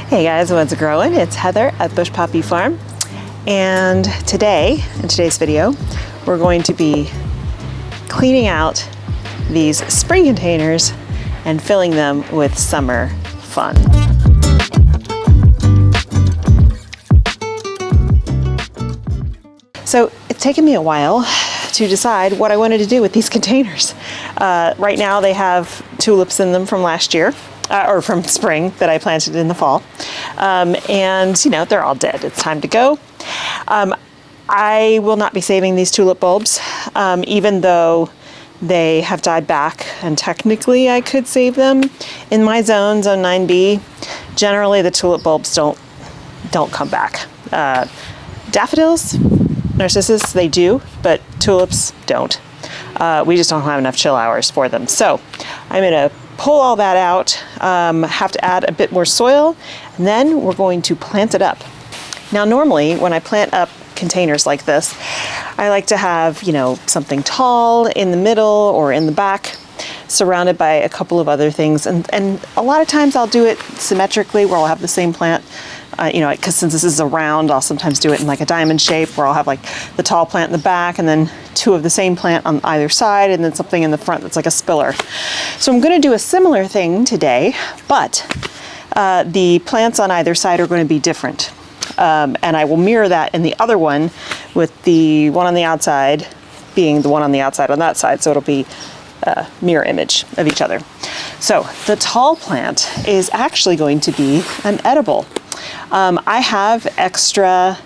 Hey guys, what's growing? It's Heather at Bush Poppy Farm, and today, in today's video, we're going to be cleaning out these spring containers and filling them with summer fun. So it's taken me a while to decide what I wanted to do with these containers. Right now they have tulips in them from last year. Or from spring that I planted in the fall. And you know, they're all dead. It's time to go. I will not be saving these tulip bulbs, even though they have died back, and technically I could save them. In my zone 9B, generally the tulip bulbs don't come back. Daffodils, narcissus, they do, but tulips don't. We just don't have enough chill hours for them. So I'm gonna pull all that out, have to add a bit more soil, and then we're going to plant it up. Now normally when I plant up containers like this, I like to have, you know, something tall in the middle or in the back, surrounded by a couple of other things. And a lot of times I'll do it symmetrically where I'll have the same plant, you know, because since this is a round, I'll sometimes do it in like a diamond shape where I'll have like the tall plant in the back and then two of the same plant on either side and then something in the front that's like a spiller. So I'm going to do a similar thing today, but the plants on either side are going to be different. And I will mirror that in the other one with the one on the outside being the one on the outside on that side. So it'll be a mirror image of each other. So the tall plant is actually going to be an edible. I have extra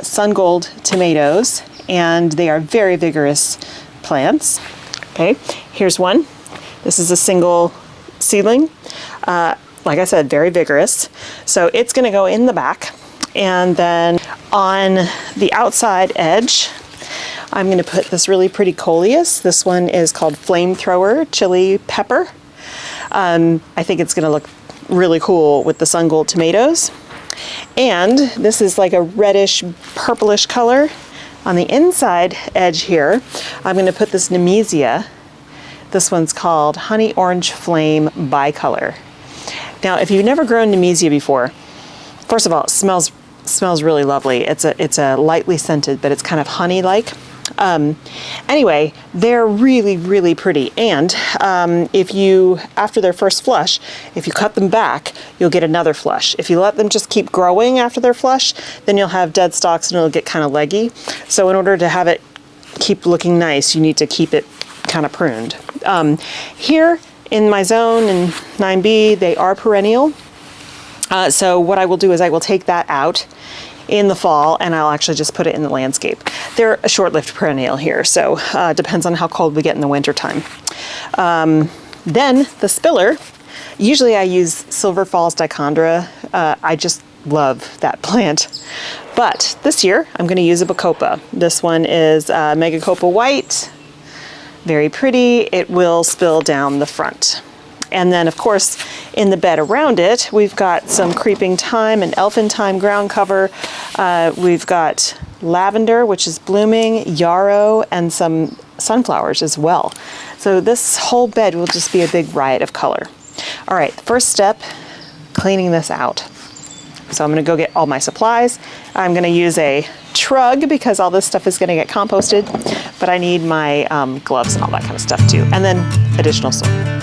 sun gold tomatoes, and they are very vigorous plants. Okay, here's one. This is a single seedling. Like I said, very vigorous. So it's going to go in the back. And then on the outside edge, I'm going to put this really pretty coleus. This one is called Flamethrower Chili Pepper. I think it's going to look really cool with the sun gold tomatoes. And this is like a reddish purplish color. On the inside edge here, I'm going to put this Nemesia. This one's called Honey Orange Flame Bicolor. Now, if you've never grown Nemesia before, first of all, it smells really lovely. It's a lightly scented, but it's kind of honey-like. Anyway, they're really, really pretty. And if you, after their first flush, if you cut them back, you'll get another flush. If you let them just keep growing after their flush, then you'll have dead stalks and it'll get kind of leggy. So in order to have it keep looking nice, you need to keep it kind of pruned. Here in my zone in 9B, they are perennial. So what I will do is I will take that out in the fall and I'll actually just put it in the landscape. They're a short-lived perennial here, so depends on how cold we get in the winter time. Then the spiller, usually I use Silver Falls dichondra. I just love that plant. But this year I'm going to use a Bacopa. This one is Megacopa White, very pretty. It will spill down the front. And then, of course, in the bed around it, we've got some creeping thyme and elfin thyme ground cover. We've got lavender, which is blooming, yarrow, and some sunflowers as well. So this whole bed will just be a big riot of color. All right, first step, cleaning this out. So I'm going to go get all my supplies. I'm going to use a trug because all this stuff is going to get composted, but I need my gloves and all that kind of stuff too, and then additional soil.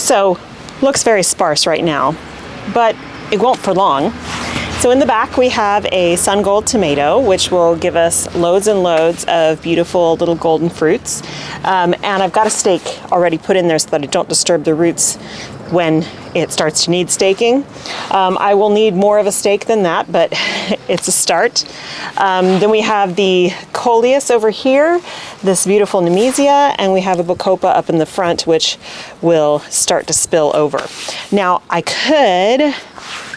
So looks very sparse right now, but it won't for long. So in the back we have a sun gold tomato, which will give us loads and loads of beautiful little golden fruits. And I've got a stake already put in there so that I don't disturb the roots when it starts to need staking. I will need more of a stake than that, but it's a start. Then we have the coleus over here, this beautiful nemesia, and we have a bacopa up in the front, which will start to spill over. Now I could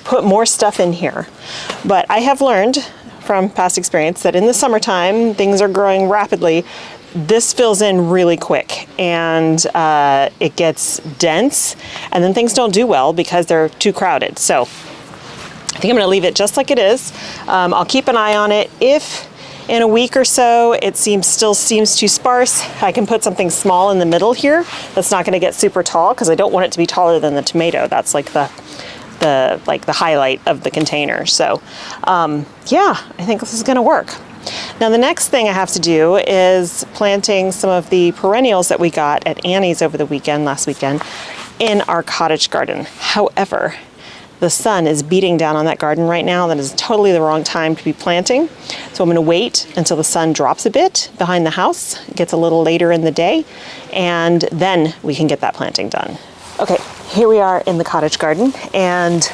put more stuff in here, but I have learned from past experience that in the summertime, things are growing rapidly. This fills in really quick and it gets dense, and then things don't do well because they're too crowded. So I think I'm gonna leave it just like it is. I'll keep an eye on it. If in a week or so it still seems too sparse, I can put something small in the middle here that's not gonna get super tall, because I don't want it to be taller than the tomato. That's like the highlight of the container. So yeah, I think this is gonna work. Now the next thing I have to do is planting some of the perennials that we got at Annie's over the last weekend, in our cottage garden. However, the sun is beating down on that garden right now. That is totally the wrong time to be planting. So I'm gonna wait until the sun drops a bit behind the house, it gets a little later in the day, and then we can get that planting done. Okay, here we are in the cottage garden, and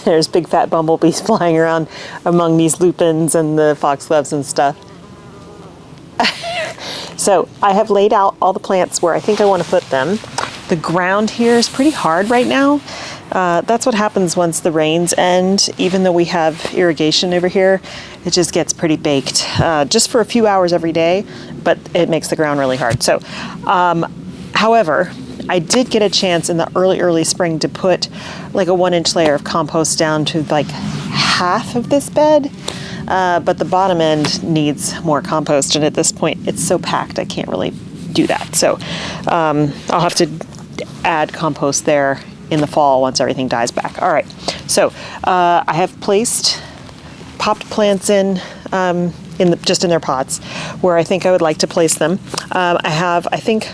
there's big fat bumblebees flying around among these lupins and the foxgloves and stuff. So I have laid out all the plants where I think I want to put them. The ground here is pretty hard right now. That's what happens once the rains end. Even though we have irrigation over here, it just gets pretty baked just for a few hours every day, but it makes the ground really hard. So, however, I did get a chance in the early spring to put like a 1-inch layer of compost down to like half of this bed, but the bottom end needs more compost, and at this point it's so packed I can't really do that. So I'll have to add compost there in the fall once everything dies back. All right, so I have popped plants in just in their pots where I think I would like to place them. I have, I think,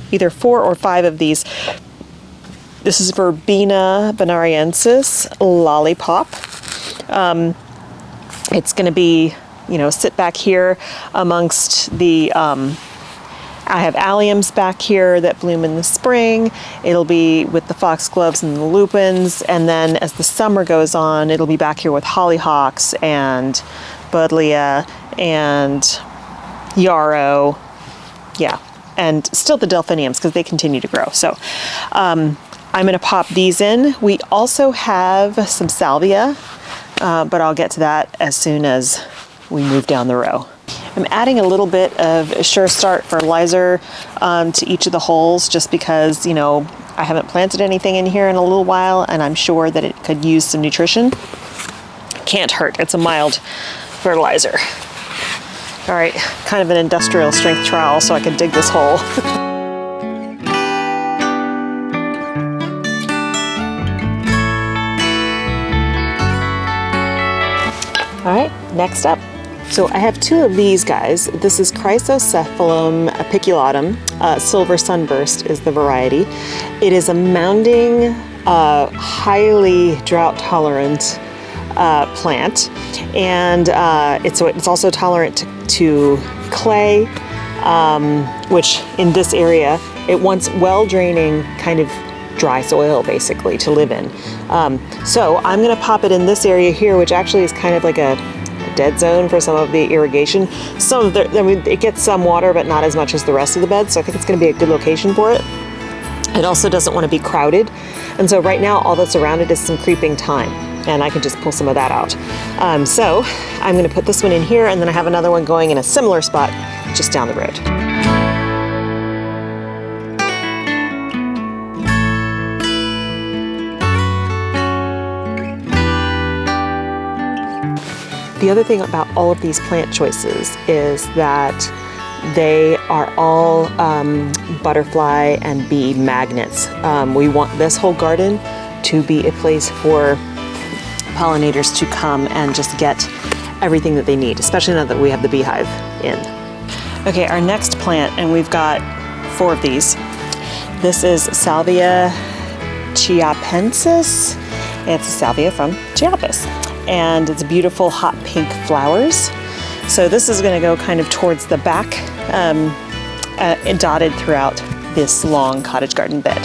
either 4 or 5 of these. This is Verbena bonariensis lollipop. It's going to be, sit back here amongst the, I have alliums back here that bloom in the spring. It'll be with the foxgloves and the lupins, and then as the summer goes on, it'll be back here with hollyhocks and buddleia and yarrow. Yeah. And still the delphiniums, because they continue to grow. So I'm going to pop these in. We also have some salvia, but I'll get to that as soon as we move down the row. I'm adding a little bit of Sure Start fertilizer to each of the holes, just because, I haven't planted anything in here in a little while, and I'm sure that it could use some nutrition. Can't hurt. It's a mild fertilizer. All right, kind of an industrial strength trowel so I can dig this hole. All right, next up. So I have 2 of these guys. This is Chrysocephalum apiculatum. Silver Sunburst is the variety. It is a mounding, highly drought tolerant plant, and it's also tolerant to clay, which in this area it wants well-draining kind of dry soil basically to live in. So I'm going to pop it in this area here, which actually is kind of like a dead zone for some of the irrigation. It gets some water, but not as much as the rest of the bed, so I think it's going to be a good location for it. It also doesn't want to be crowded, and so right now all that's around it is some creeping thyme, and I can just pull some of that out. So I'm going to put this one in here, and then I have another one going in a similar spot just down the road. The other thing about all of these plant choices is that they are all butterfly and bee magnets. We want this whole garden to be a place for pollinators to come and just get everything that they need, especially now that we have the beehive in. Okay, our next plant, and we've got 4 of these. This is Salvia chiapensis. It's a salvia from Chiapas, and it's beautiful hot pink flowers. So this is going to go kind of towards the back, dotted throughout this long cottage garden bed.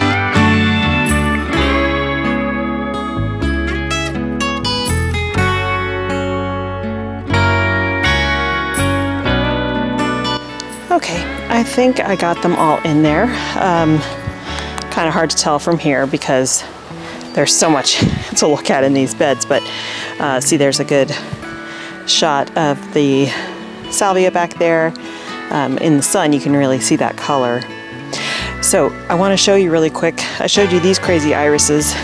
Okay, I think I got them all in there. Kind of hard to tell from here because there's so much to look at in these beds, but see, there's a good shot of the salvia back there. In the sun, you can really see that color. So I want to show you really quick. I showed you these crazy irises,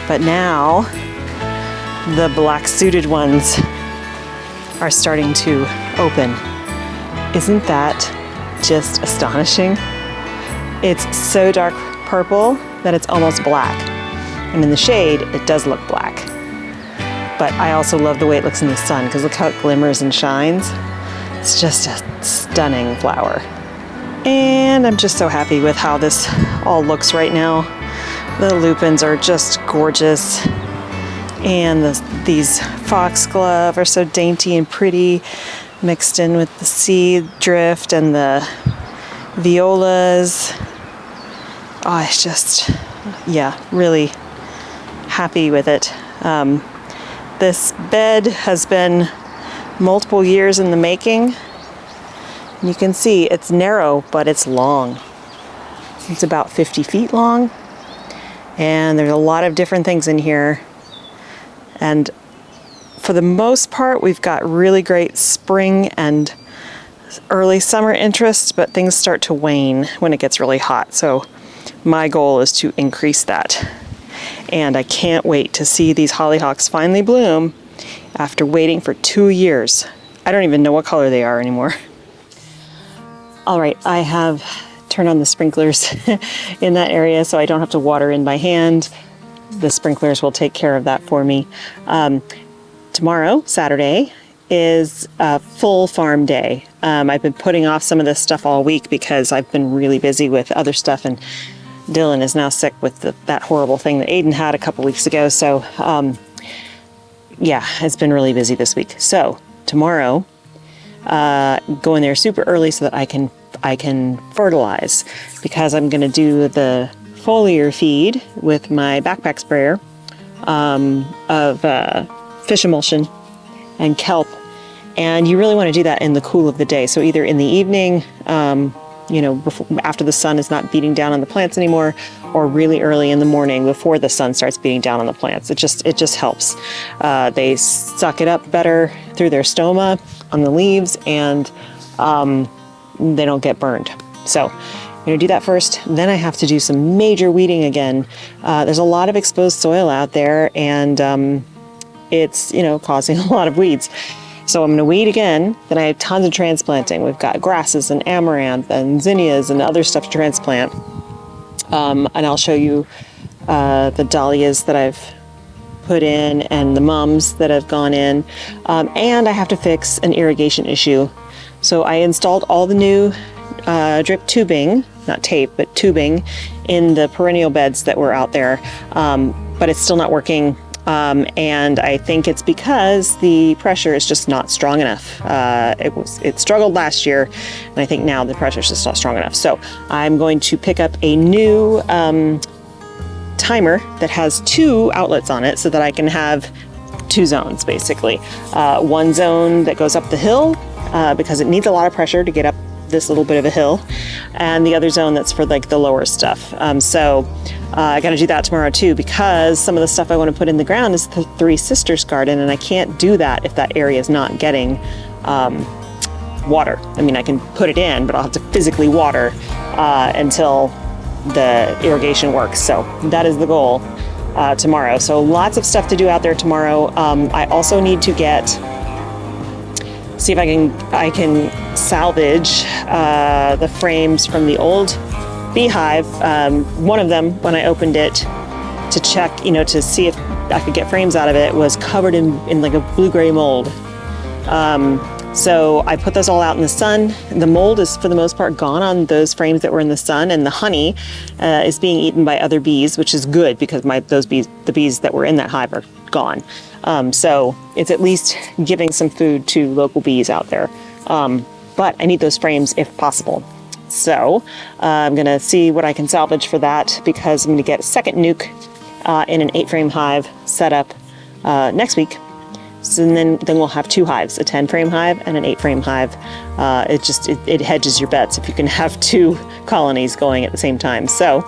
but now the black suited ones are starting to open. Isn't that just astonishing? It's so dark purple that it's almost black. And in the shade, it does look black. But I also love the way it looks in the sun, because look how it glimmers and shines. It's just a stunning flower. And I'm just so happy with how this all looks right now. The lupins are just gorgeous. And these foxglove are so dainty and pretty, mixed in with the seed drift and the violas. Oh, it's just, yeah, really happy with it. This bed has been multiple years in the making. You can see it's narrow, but it's long. It's about 50 feet long, and there's a lot of different things in here. And for the most part, we've got really great spring and early summer interest, but things start to wane when it gets really hot. So my goal is to increase that. And I can't wait to see these hollyhocks finally bloom after waiting for 2 years. I don't even know what color they are anymore. All right, I have turned on the sprinklers in that area so I don't have to water in by hand. The sprinklers will take care of that for me. Tomorrow, Saturday, is a full farm day. I've been putting off some of this stuff all week because I've been really busy with other stuff, and Dylan is now sick with that horrible thing that Aiden had a couple weeks ago. So yeah, it's been really busy this week. So tomorrow, go in there super early so that I can fertilize, because I'm going to do the foliar feed with my backpack sprayer of fish emulsion and kelp. And you really want to do that in the cool of the day. So either in the evening, after the sun is not beating down on the plants anymore, or really early in the morning before the sun starts beating down on the plants. It just helps. They suck it up better through their stoma on the leaves, and they don't get burned. So I'm going to do that first. Then I have to do some major weeding again. There's a lot of exposed soil out there, and it's causing a lot of weeds. So I'm going to weed again. Then I have tons of transplanting. We've got grasses and amaranth and zinnias and other stuff to transplant. And I'll show you the dahlias that I've put in and the mums that have gone in. And I have to fix an irrigation issue. So I installed all the new drip tubing, not tape, but tubing in the perennial beds that were out there. But it's still not working. And I think it's because the pressure is just not strong enough. It struggled last year, and I think now the pressure is just not strong enough. So I'm going to pick up a new timer that has 2 outlets on it so that I can have 2 zones, basically. One zone that goes up the hill because it needs a lot of pressure to get up this little bit of a hill, and the other zone that's for like the lower stuff. So I got to do that tomorrow too, because some of the stuff I want to put in the ground is the Three Sisters garden, and I can't do that if that area is not getting water. I mean, I can put it in, but I'll have to physically water until the irrigation works. So that is the goal tomorrow. So lots of stuff to do out there tomorrow. I also need to see if I can salvage the frames from the old beehive. One of them, when I opened it to check, to see if I could get frames out of it, was covered in like a blue-gray mold. So I put those all out in the sun. The mold is for the most part gone on those frames that were in the sun, and the honey is being eaten by other bees, which is good because the bees that were in that hive are gone. So it's at least giving some food to local bees out there. But I need those frames if possible. So I'm going to see what I can salvage for that, because I'm going to get a second nuke in an 8-frame hive set up next week. So then we'll have 2 hives, a 10-frame hive and an 8-frame hive. It hedges your bets if you can have 2 colonies going at the same time. So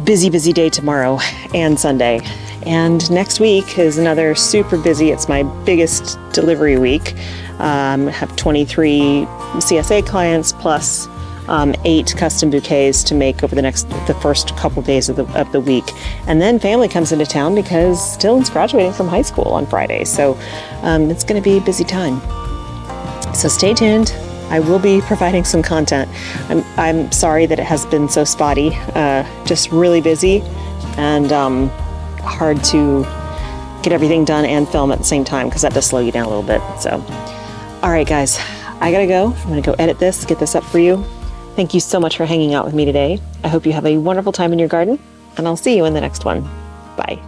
busy day tomorrow and Sunday. And next week is another super busy. It's my biggest delivery week. I have 23 CSA clients plus 8 custom bouquets to make over the first couple days of the week. And then family comes into town because Dylan's graduating from high school on Friday. So it's going to be a busy time. So stay tuned. I will be providing some content. I'm sorry that it has been so spotty, just really busy and hard to get everything done and film at the same time, because that does slow you down a little bit. So, all right, guys, I gotta go. I'm gonna go edit this, get this up for you. Thank you so much for hanging out with me today. I hope you have a wonderful time in your garden, and I'll see you in the next one. Bye.